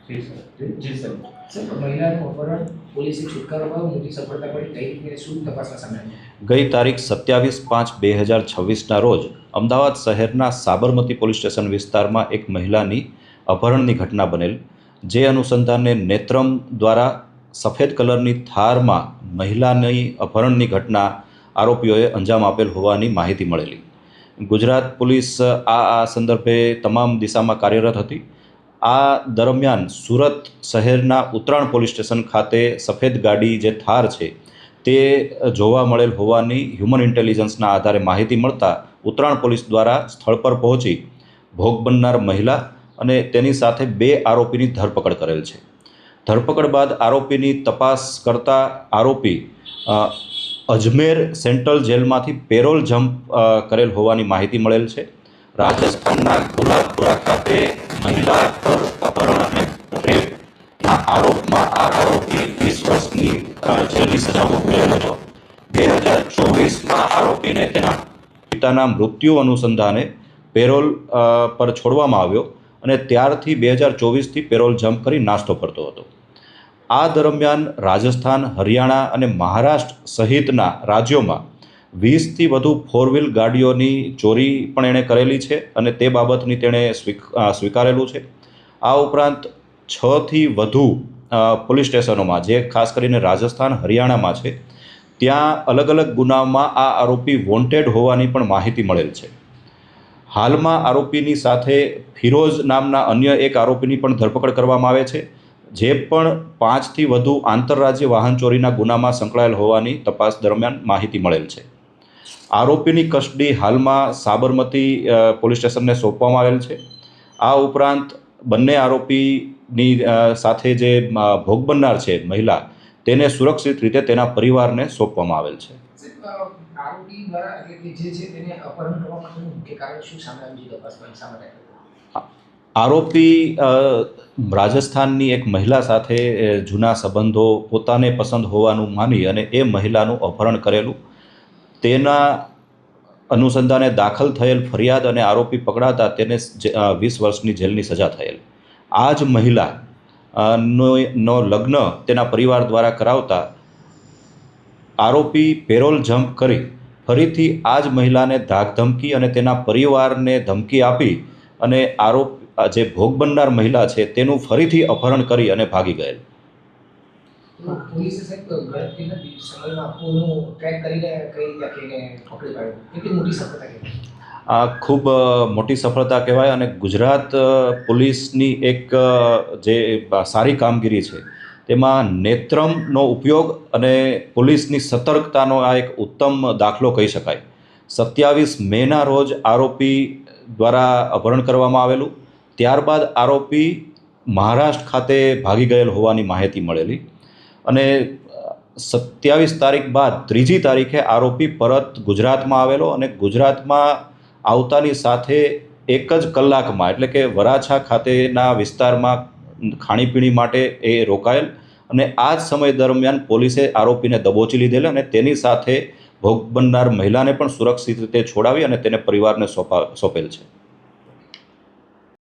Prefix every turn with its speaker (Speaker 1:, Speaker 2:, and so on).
Speaker 1: જી sir, જી sir.
Speaker 2: Sir, મહિલાનું અપહરણ પોલીસે છુટકારો પામ્યો, મોટી સફળતા મળી. કઈ રીતે શું તપાસમાં સામે આવ્યું?
Speaker 3: ગઈ તારીખ 27/5/2026ના રોજ અમદાવાદ શહેરના સાબરમતી પોલીસ સ્ટેશન વિસ્તારમાં એક મહિલાની અપહરણની ઘટના બનેલ, જે અનુસંધાને નેત્રમ દ્વારા સફેદ કલરની થારમાં મહિલાની અપહરણની ઘટના આરોપીઓએ અંજામ આપેલ હોવાની માહિતી મળેલી. ગુજરાત પોલીસ આ સંદર્ભે તમામ દિશામાં કાર્યરત હતી. આ દરમિયાન સુરત શહેરના ઉત્તરાણ પોલીસ સ્ટેશન ખાતે સફેદ ગાડી જે થાર છે તે જોવા મળેલ હોવાની હ્યુમન ઇન્ટેલિજન્સના આધારે માહિતી મળતા ઉત્તરાણ પોલીસ દ્વારા સ્થળ પર પહોંચી ભોગ બનનાર મહિલા અને તેની સાથે 2 આરોપીની ધરપકડ કરેલ છે. ધરપકડ બાદ આરોપીની તપાસ કરતા આરોપી અજમેર સેન્ટ્રલ જેલમાંથી પેરોલ જમ્પ કરેલ હોવાની માહિતી મળેલ છે. રાજસ્થાનના ગુલાબપુરા ખાતે મહિલા અપહરણ અને રેપના આરોપમાં આ આરોપી 20 વર્ષની જેલની સજા ભોગવેલ હતો. 2024માં આરોપીને તેના પિતાના મૃત્યુ અનુસંધાને પેરોલ પર છોડવામાં આવ્યો અને ત્યારથી 2024થી પેરોલ જમ્પ કરી નાસ્તો કરતો હતો. આ દરમિયાન રાજસ્થાન, હરિયાણા અને મહારાષ્ટ્ર સહિતના રાજ્યોમાં 20થી વધુ 4-વ્હીલ ગાડીઓની ચોરી પણ એણે કરેલી છે અને તે બાબતની તેણે સ્વીકારેલું છે. આ ઉપરાંત 6થી વધુ પોલીસ સ્ટેશનોમાં, જે ખાસ કરીને રાજસ્થાન, હરિયાણામાં છે, ત્યાં અલગ અલગ ગુનામાં આ આરોપી વોન્ટેડ હોવાની પણ માહિતી મળેલ છે. હાલમાં આરોપીની સાથે ફિરોઝ નામના અન્ય એક આરોપીની પણ ધરપકડ કરવામાં આવે છે, જે પણ 5થી વધુ આંતરરાજ્ય વાહન ચોરીના ગુનામાં સંકળાયેલ હોવાની તપાસ દરમિયાન માહિતી મળેલ છે. આરોપીની કસ્ટડી હાલમાં સાબરમતી પોલીસ સ્ટેશનને સોંપવામાં આવેલ છે. આ ઉપરાંત બંને આરોપીની સાથે જે ભોગ બનનાર છે મહિલા, તેને સુરક્ષિત રીતે તેના પરિવારને સોંપવામાં આવેલ છે.
Speaker 2: આરોપી દ્વારા એટલે કે જે છે તેને અપહરણ કરવા માટેનું મુખ્ય કારણ શું સામે આવ્યું છે તપાસમાં? શા માટે?
Speaker 3: આરોપી રાજસ્થાનની એક મહિલા સાથે જૂના સંબંધો, પોતાને પસંદ હોવાનું માની અને એ મહિલાનું અપહરણ કરેલું. તેના અનુસંધાને દાખલ થયેલ ફરિયાદ અને આરોપી પકડાતા તેને 20 વર્ષની જેલની સજા થયેલ. આ જ મહિલા નો લગ્ન તેના પરિવાર દ્વારા કરાવતા આરોપી પેરોલ જમ્પ કરી ફરીથી આ જ મહિલાને ધાકધમકી અને તેના પરિવારને ધમકી આપી અને જે ભોગ બનનાર મહિલા છે તેનું ફરીથી અપહરણ કરી અને ભાગી ગયેલ.
Speaker 2: પોલીસે સાહેબ ગણતરીના સમયમાં આપવાનું ટ્રેક કરી રહ્યા, કઈ રીતે પકડી પાડ્યું? કેટલી મોટી સફળતા કહેવાય?
Speaker 3: આ ખૂબ મોટી સફળતા કહેવાય અને ગુજરાત પોલીસની એક જે સારી કામગીરી છે તેમાં નેત્રમનો ઉપયોગ અને પોલીસની સતર્કતાનો આ એક ઉત્તમ દાખલો કહી શકાય. 27 મેના રોજ આરોપી દ્વારા અપહરણ કરવામાં આવેલું. ત્યારબાદ આરોપી મહારાષ્ટ્ર ખાતે ભાગી ગયેલ હોવાની માહિતી મળેલી અને 27 તારીખ બાદ 3જી તારીખે આરોપી પરત ગુજરાતમાં આવેલો અને ગુજરાતમાં આવતાની સાથે 1 જ કલાકમાં, એટલે કે વરાછા ખાતેના વિસ્તારમાં ખાણીપીણી માટે એ રોકાયેલ અને આ જ સમય દરમિયાન પોલીસે આરોપીને દબોચી લીધેલ અને તેની સાથે ભોગ બનનાર મહિલાને પણ સુરક્ષિત રીતે છોડાવી અને તેને પરિવારને સોંપેલ છે.